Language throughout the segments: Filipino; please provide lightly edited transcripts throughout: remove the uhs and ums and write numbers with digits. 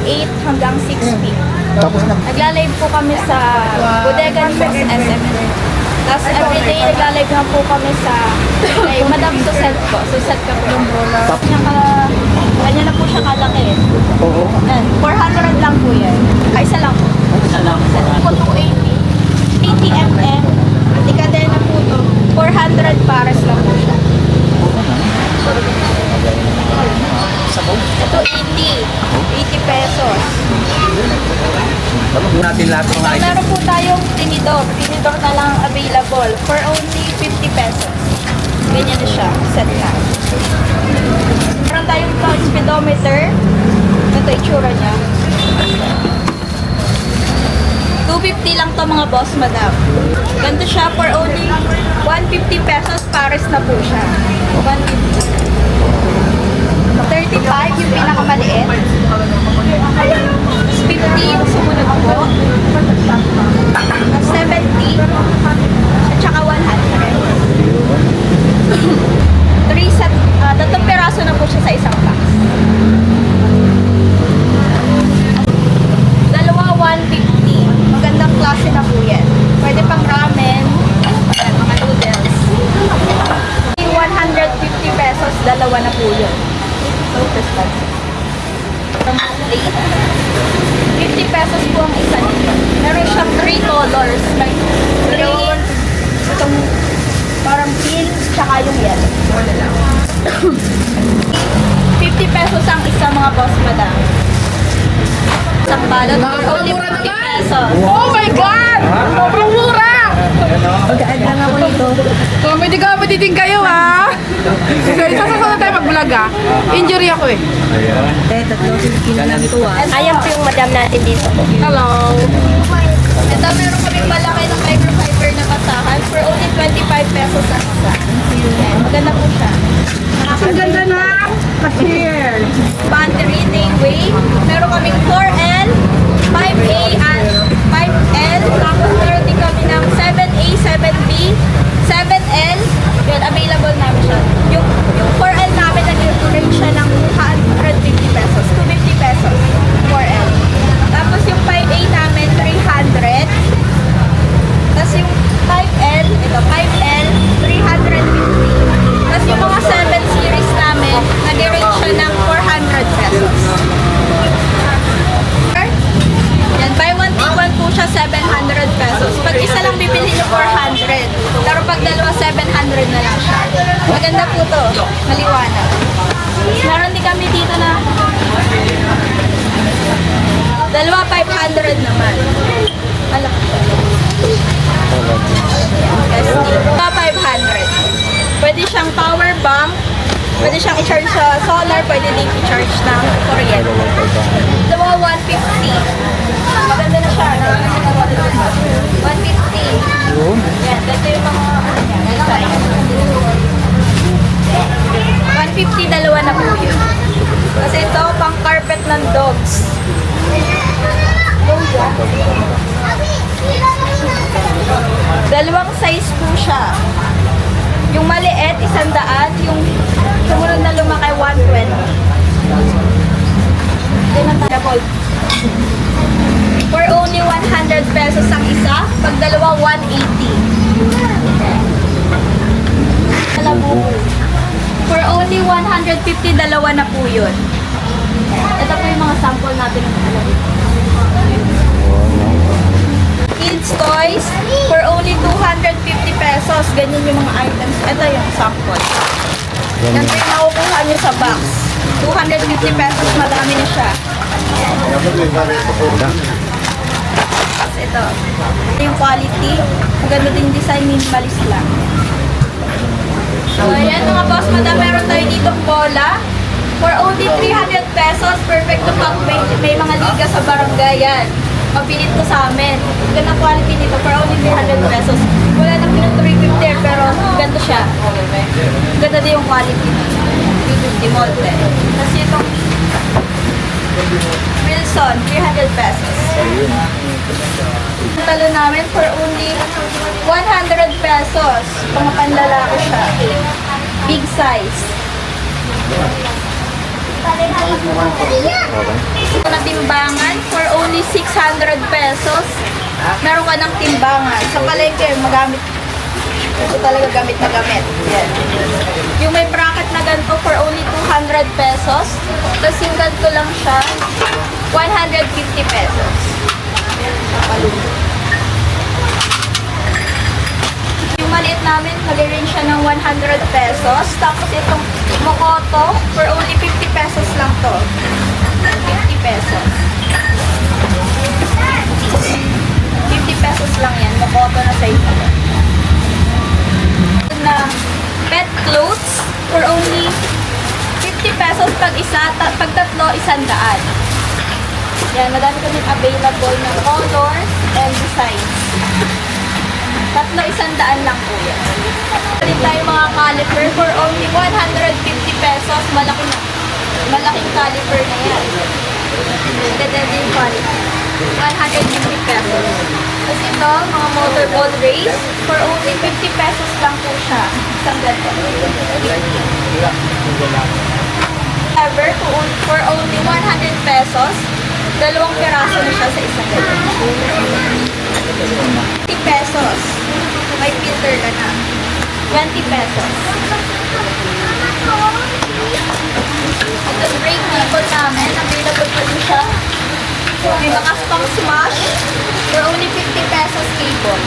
8 hanggang 6 p.m. Tapos na. Nagla-live po kami sa Bodega News SM. Tapos everyday nagla-live na po kami sa kay Madam Suset po. Suset ka po. Ganyan na po siya kalaki. Oo. Yan, 400 lang po yan. Ay, isa lang po. Isa lang. Isa po 280. 80 mm. Dekadena po to. 400 pares lang po siya. Ito 80. 80 pesos. Tapos natin lahat ng items. Meron po tayong tinidor. Tinidor na lang available for only 50 pesos. Ganyan na siya. Set na. Meron tayong touch speedometer. Ito itsura niya. 250 lang to mga boss, madam. Ganito siya for only 150 pesos. Pares na po siya. 150. 35 yung pinakamaliit. 50 yung sumunod po. 70 at saka 100. 3 set, tatlong peraso na po siya sa isang box. Dalawa 150. Magandang klase na po yan. Pwede pang ramen, ayan, mga noodles. 150 pesos, dalawa na po yun. So, this one. 50 pesos po ang isa nito. Meron siyang 3 colors. May green, itong parang pink, tsaka yung yellow. 50 pesos ang isa mga boss, madam. Isang balot, only 50 pesos. Oh my God! Sobrang mura! Mag-add lang ako nito. Comedy din kayo, ha? So, isa tayo mag-vlog, ha? Injury ako, eh. Ayan po yung madam natin dito po. Hello! Ito, meron kami malaki ng fiber na basahan for only 25 pesos ang isa. Ayan, maganda po siya. Ang ganda na! Cashier! Pantry, Dayway. Meron kaming 4L, 5A, and 5L. Tapos meron din kami ng 7A, 7B, 7L. Yun, available namin siya. Yung 4L namin, nag-range siya ng 250 pesos, 250 pesos, 4L. Tapos yung 5A namin, 300. Tapos yung 5L, ito, 5L, 350. Tapos yung mga 7 series namin, nag-range siya ng 400 pesos. Yan, buy one, take one po siya, 700 pesos. Pag isa lang bibili niyo, 400. Pero pag dalawa, 700 na lang siya. Maganda po to, maliwanag. Meron din kami dito na dalawa, 500 naman. Alak. Dalawa, 500. Pwede siyang power bank. Pwede siyang i-charge sa solar. Pwede din i-charge ng kuryente. Dalawa, 150. Maganda na siya. 150. Yan, dito yung mga design. 150, dalawa na po yun. Kasi ito, pang carpet ng dogs. Dalawang size po siya. Yung maliit, 100. Yung sumunod na lumaki, 120. For only 100 pesos ang isa. Pag dalawa, 180. Alabubo. For only 150, dalawa na po yun. Ito po yung mga sample natin ng alabubo. Kids toys for only 250 pesos. Ganyan yung mga items. Ito yung sample. Yan po yung nakukuha nyo sa box. 250 pesos, madami na siya. Tapos ito. Ito yung quality. Maganda din design, minimalist lang. So ayan mga boss, madam, meron tayo ditong bola. For only 300 pesos, perfect to pack. May mga liga sa barangay yan. Mapilit ko sa amin. Ganda quality nito for only 300 pesos. Wala na pinang 350 pero ganda siya. Ganda din yung quality. 350 molde. Tapos itong Wilson, 300 pesos. Ang talo namin for only 100 pesos. Mga panlalaki siya. Big size. Na timbangan for only 600 pesos. Meron ka ng timbangan. Sa palengke, magamit. Ito talaga gamit na gamit. Yan. Yung may bracket na ganito for only 200 pesos. Tapos yung ganito lang siya, 150 pesos. Napalunod. Yung maliit namin, mag-range siya ng 100 pesos. Tapos itong Mokoto, for only 50 pesos lang to. 50 pesos. 50 pesos lang yan. Mokoto na size na pet clothes for only 50 pesos pag isa, pag tatlo, 100. Yan, madami kami available ng colors and designs. Tatlo, 100 lang po yan. Palit tayo mga caliper for only 150 pesos. Malaking caliper na yan. Ganda din yung quality. 150 pesos. Tapos ito, mga motorboat race, for only 50 pesos lang po siya. Isang ganito. Ever, for only 100 pesos, dalawang piraso na siya sa isang ganito. 50 pesos. May filter ka na. 20 pesos. Ito yung brake cable namin. Available pa din siya. May mga pang smash for only 50 pesos cable.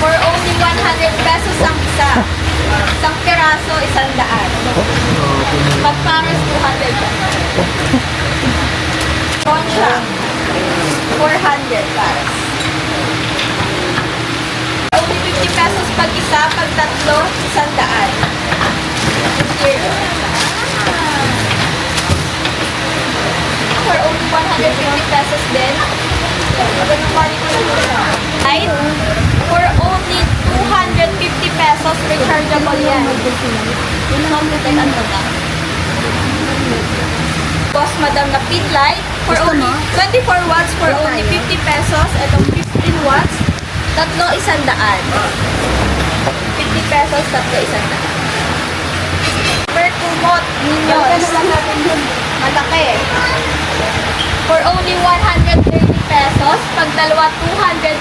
For only 100 pesos ang isa. Isang piraso, 100. Pag pares, 200 siya. Concha, 400 pares. Only 50 pesos pag isa, pag tatlo, 100. For only 150 pesos din. Magandang quality na po siya. Right? For only 250 pesos, rechargeable yan. Yun lang po tayo ano na. Boss Madam na pin light. For only 24 watts, for only 50 pesos. Itong 15 watts. Tatlo, 100. 50 pesos, tatlo, 100. Berkumot, Minions. Malaki. For only 130 pesos, pag dalawa, 250.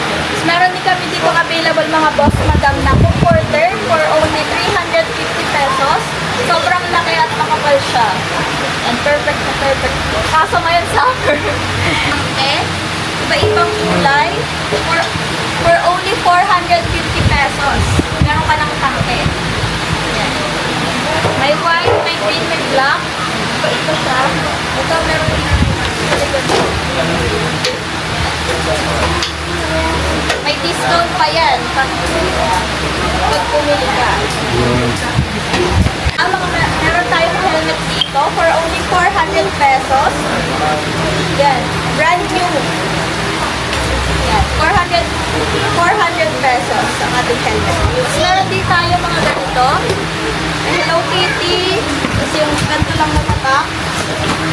Tapos meron din kami dito available mga boss madam na comforter for only 350 pesos. Sobrang laki at makapal siya. And perfect na perfect. Kaso ngayon summer. Okay? Iba-ibang kulay. For only 450 pesos. Meron ka ng tangke. Yan. May white, may green, may black. Ito siya. Ito meron din sa likod. May discount pa yan pag pumili ka. Meron tayong helmet dito for only 400 pesos. Yan. Brand new. Yan. 400 pesos ang ating helmet. Meron din tayo mga ganito. Hello Kitty. Kasi yung ganito lang matatak.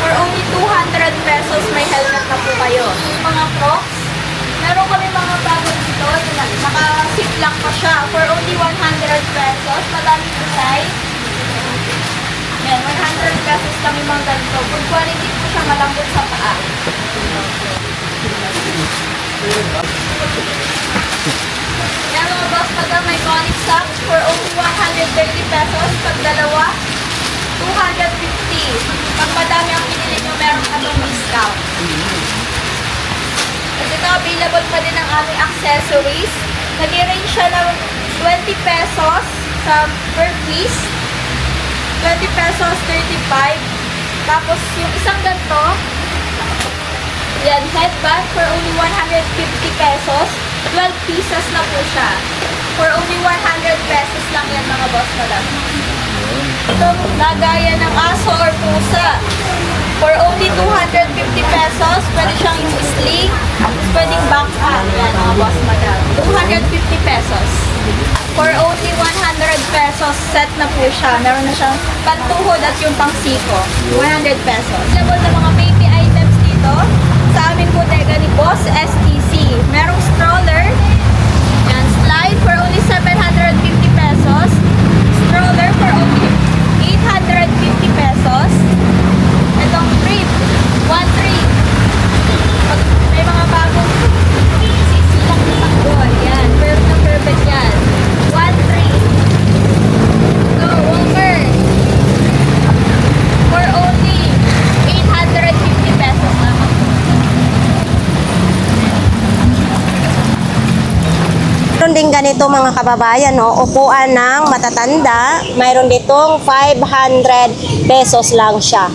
For only 200 pesos may helmet na po kayo. Mga Crocs. Meron kami mga bago dito. Naka-ziplock pa siya. For only 100 pesos. Madaming design. Yan. 100 pesos lang yung mga ganito. Good quality po siya. Malambot sa paa. Yan mga boss, pagka may conic socks for only 130 pesos. Pag dalawa, 250. Pag madami ang pinili nyo, meron ka itong discount. At ito, available pa din ang aming accessories. Nag-range siya ng 20 pesos sa per piece. 20 pesos, 35. Tapos yung isang ganito, yan, headband for only 150 pesos. 12 pieces na po siya. For only 100 pesos lang yan mga boss madam. Ito, nagaya ng aso or pusa. For only 250 pesos, pwede siyang yung sling. Pwedeng backpack. Yan mga boss madam. 250 pesos. For only 100 pesos, set na po siya. Meron na siyang pantuhod at yung pangsiko. 100 pesos. Available na mga baby items dito sa aming bodega ni Boss STC. Merong stroller. Yan, slide for only 750 pesos. mayroon din ganito mga kababayan, no? Upuan ng matatanda. Mayroon ditong 500 pesos lang siya.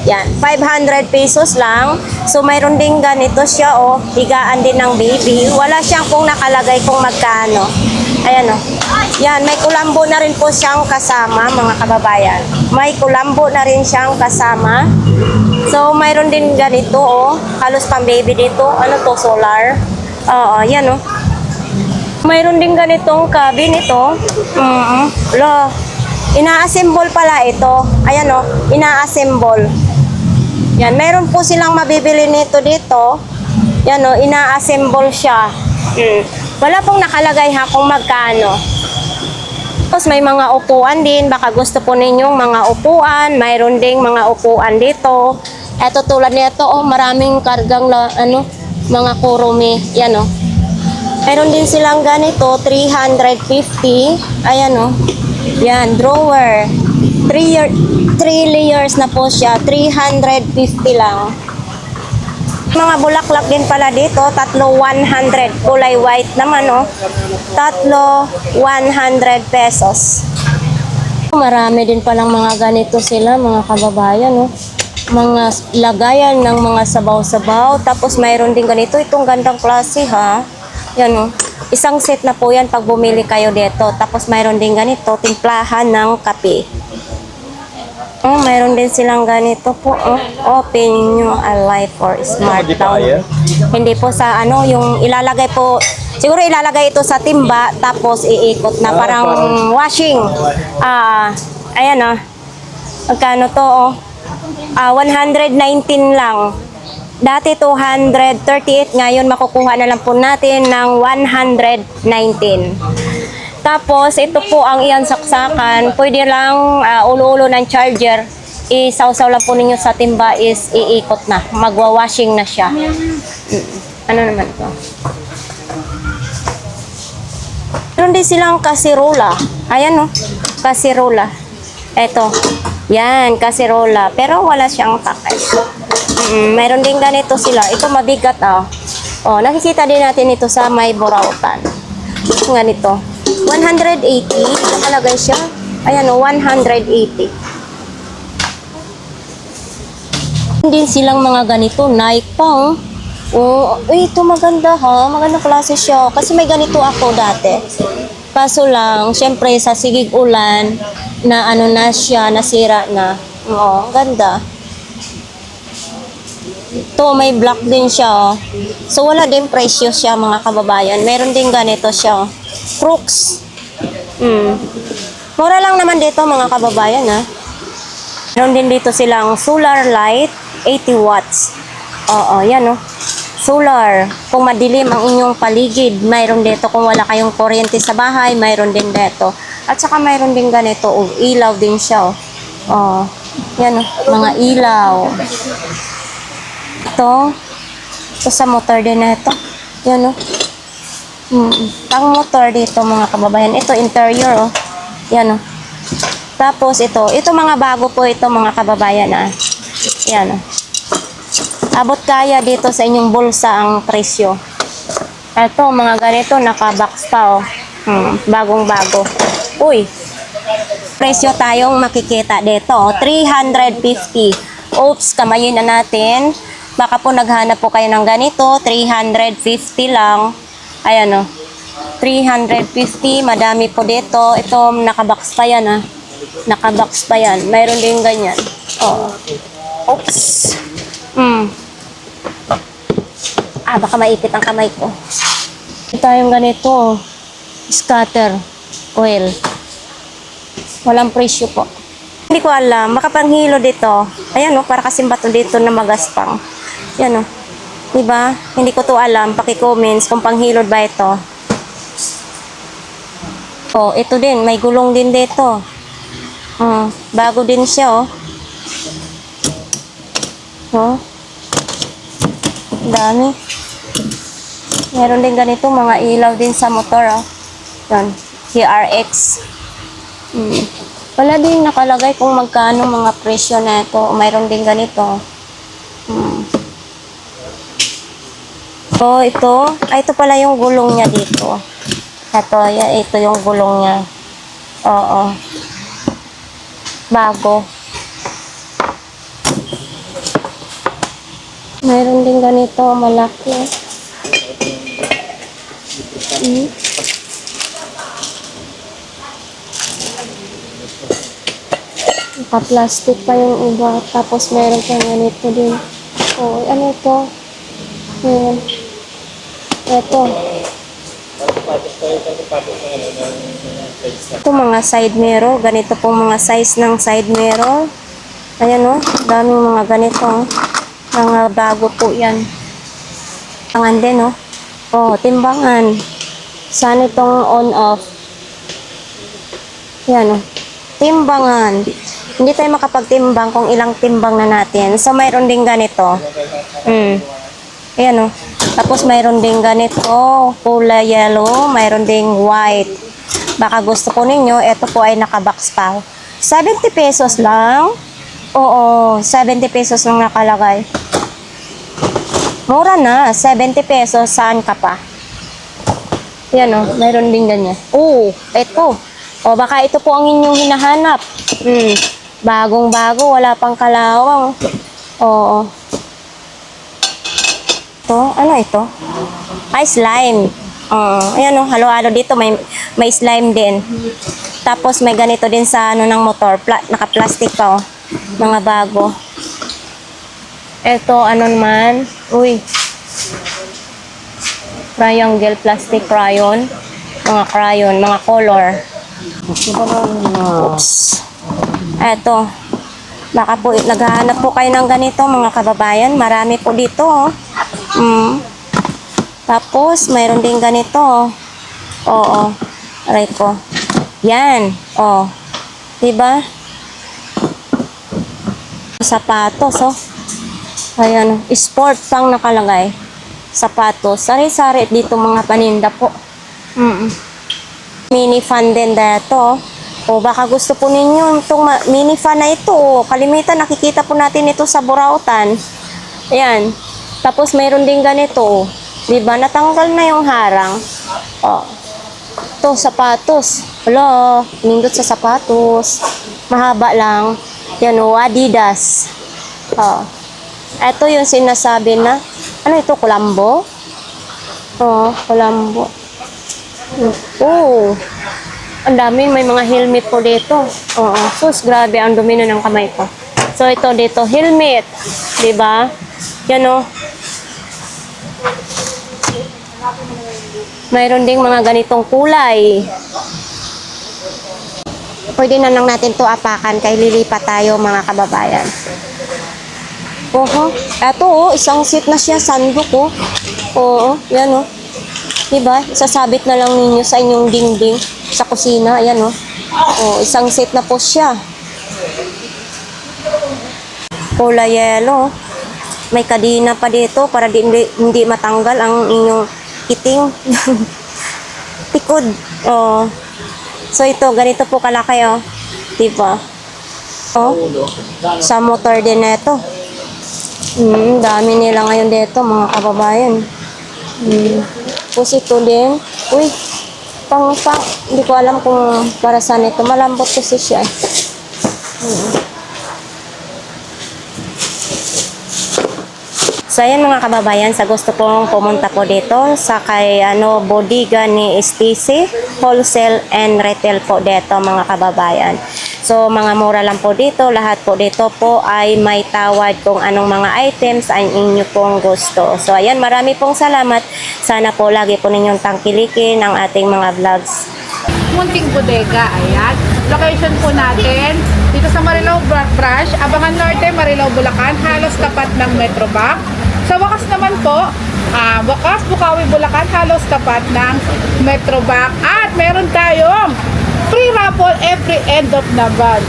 Yan, 500 pesos lang. So, mayroon din ganito siya, oh. Higaan din ng baby. Wala siyang kung nakalagay kung magkano. Ayan, oh. Yan, may kulambo na rin po siyang kasama, mga kababayan. May kulambo na rin siyang kasama. So, mayroon din ganito, oh. Halos pang baby dito. Ano to, solar? Oo, yan, oh. Mayroon din ganitong cabin ito. Lo, ina-assemble pala ito. Ayan, oh. Ina-assemble. Yan, mayroon po silang mabibili nito dito. Yan, oh. Ina-assemble siya. Wala pong nakalagay ha kung magkano. Tapos may mga upuan din. Baka gusto po ninyong mga upuan. Mayroon ding mga upuan dito. Eto tulad nito, oh, maraming kargang mga kurumi. Yan, oh. Mayroon din silang ganito, 350. Ayan, oh. Yan, drawer. 3 layers na po siya. 350 lang. Mga bulaklak din pala dito, tatlo 100. Kulay white naman, oh. Tatlo 100 pesos. Marami din palang mga ganito sila, mga kababayan, oh. Mga lagayan ng mga sabaw-sabaw. Tapos mayroon din ganito, itong gandang klase, ha. Yan, oh. Isang set na po yan pag bumili kayo dito. Tapos mayroon din ganito, timplahan ng kape. Oh, mayroon din silang ganito po, oh. Open nyo a light for smart town. Hindi po sa yung ilalagay po, siguro ilalagay ito sa timba, tapos iikot na parang washing. Ayan, oh. Magkano to, oh. 119 lang. Dati 238, ngayon makukuha na lang po natin ng 119. Tapos, ito po ang iyan saksakan. Pwede lang ulo-ulo ng charger. Isawsaw lang po ninyo sa timba is iikot na. Magwa-washing na siya. Ano naman ito? Meron din silang kasirola. Ayan, oh. Kasirola. Ito. Yan, kasirola. Pero wala siyang takay. Meron din ganito sila. Ito mabigat, oh. Oh, nakikita din natin ito sa may Burautan. Ganito. 180, nakalagay siya. Ayan, o, 180. Hindi silang mga ganito, Nike pa, oh. Oh, ito maganda, ha. Maganda klase siya. Kasi may ganito ako dati. Kaso lang, syempre sa sigig ulan, na na siya, nasira na. Oo, ganda. Ito, may black din siya, oh. So, wala din presyo siya, mga kababayan. Meron din ganito siya, oh. Crooks. Mura lang naman dito, mga kababayan, ha. Meron din dito silang solar light, 80 watts. Oo, yan, oh. Solar. Kung madilim ang inyong paligid, mayroon dito. Kung wala kayong kuryente sa bahay, mayroon din dito. At saka mayroon din ganito, oh. Ilaw din siya, oh. Oh, yan, oh. Mga ilaw. Ito sa motor din na ito. Yan, oh. Pang motor dito, mga kababayan. Ito, interior, oh. Yan, oh. Tapos, ito mga bago po ito, mga kababayan, ah. Yan, oh. Abot kaya dito sa inyong bulsa ang presyo. Ito, mga ganito, naka-box pa, oh. Bagong-bago. Uy, presyo tayong makikita dito, oh. 350. Oops, kamayin na natin. Baka po naghanap po kayo ng ganito, 350 lang. Ayan, oh. 350, madami po dito. Ito, nakabox pa yan, ah. Nakabox pa yan. Mayroon din ganyan. Oh. Oops. Baka maipit ang kamay ko. Ito yung ganito, oh. Scatter oil. Walang presyo po. Hindi ko alam. Makapanghilo dito. Ayan, oh. Para kasing bato dito na magaspang. Yan, oh. Diba? Hindi ko to alam. Paki-comments kung panghilod ba ito. Oh, ito din. May gulong din dito. Bago din siya, oh. Oh. Dami. Meron din ganito. Mga ilaw din sa motor, oh. Yan. TRX. Wala din nakalagay kung magkano mga presyo na ito. Mayroon din ganito. So, ito. Ito pala yung gulong niya dito. Ito yung gulong niya. Oo. Bago. Mayroon din ganito, malaki. Naka-plastic pa yung iba. Tapos meron pa ganito din. Oh, ano ito? Ayan. Ito. Ito mga side mirror. Ganito pong mga size ng side mirror. Ayan o. Daming mga ganito. Mga bago po yan. Timbangan din o. Oh, timbangan. Saan itong on-off? Yan o. Timbangan. Hindi tayo makapagtimbang kung ilang timbang na natin. So, mayroon din ganito. Ayan o. Tapos, mayroon din ganito. Kulay yellow. Mayroon ding white. Baka gusto po ninyo, ito po ay nakabox pa. 70 pesos lang. Oo, 70 pesos lang nakalagay. Mura na. 70 pesos. Saan ka pa? Ayan o. Mayroon din ganyan. Oo, ito. O, baka ito po ang inyong hinahanap. Bagong-bago, wala pang kalawang. Oo. Ito, ano ito? Ay, slime. Ayan o, halo-halo dito, may slime din. Tapos may ganito din sa ano ng motor, naka-plastic pa o. Mga bago. Ito, ano naman? Uy. Triangle plastic crayon. Mga crayon, mga color. Oops. Eto. Baka po, naghahanap po kayo ng ganito, mga kababayan. Marami po dito, oh. Tapos, mayroon din ganito, oh. Oo. Aray ko. Yan. Oh. Diba? Sapatos, oh. Ayan, oh. Sport pang nakalagay. Sapatos. Sari-sari dito mga paninda po. Mini fan din dito. O baka gusto po ninyo itong mini fan na ito. Kalimitan nakikita po natin ito sa Burautan. Ayan. Tapos mayroon din ganito. Diba? Natanggal na yung harang. O. Ito, sapatos. Hello. Nindot sa sapatos. Mahaba lang. Yan o, Adidas. O. Ito yung sinasabi na, ano ito, Colombo? O, Colombo. Oh. Ang dami, may mga helmet po dito. Oo. Sus, grabe, ang dumi na ng kamay ko. So, ito dito, helmet. Diba? Yan o. Mayroon ding mga ganitong kulay. Pwede na lang natin to apakan kay lilipat tayo mga kababayan. Oho. Ito oh, isang seat na siya, sandok oh. Oo, yan oh. Diba? Sasabit na lang ninyo sa inyong dingding sa kusina. Ayan oh. Oh, isang set na po siya. Kulay yellow. May kadina pa dito para hindi matanggal ang inyong iting. Tikod. Oh. So ito, ganito po kalaki oh. Diba? Oh. Sa motor din na ito. Dami nila ngayon dito mga kababayan. Tapos ito din. Uy, hindi ko alam kung para saan ito. Malambot kasi siya. So ayan mga kababayan, sa gusto pong pumunta po dito sa kay bodega ni STC, wholesale and retail po dito mga kababayan. So mga mura lang po dito, lahat po dito po ay may tawad kung anong mga items ang inyo pong gusto. So ayan, marami pong salamat. Sana po lagi po ninyong tangkilikin ang ating mga vlogs. Munting bodega, ayan. Location po natin dito sa Marilao Branch, Abangan Norte, Marilao, Bulacan, halos tapat ng Metrobank. Sa wakas naman po, Wakas, Bukawi, Bulacan, halos tapat ng Metrobank. At meron tayong free raffle every end of the month.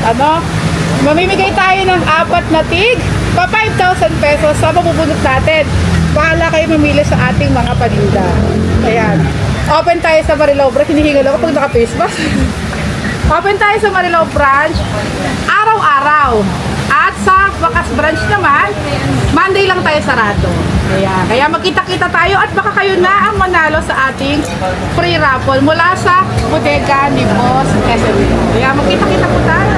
Mamimigay tayo ng 4 na tig, pa 5,000 pesos sa mabubunot natin. Bahala kayo mamili sa ating mga paninda. Ayan. Open tayo sa Marilao Branch. Hinihingal ako pag naka-face mask. Open tayo sa Marilao Branch araw-araw. At sa Wakas Branch naman, Monday lang tayo sarado. Ayan. Kaya magkita-kita tayo at baka kayo na ang manalo sa ating free raffle mula sa bodega ni Boss SME. Kaya magkita-kita po tayo.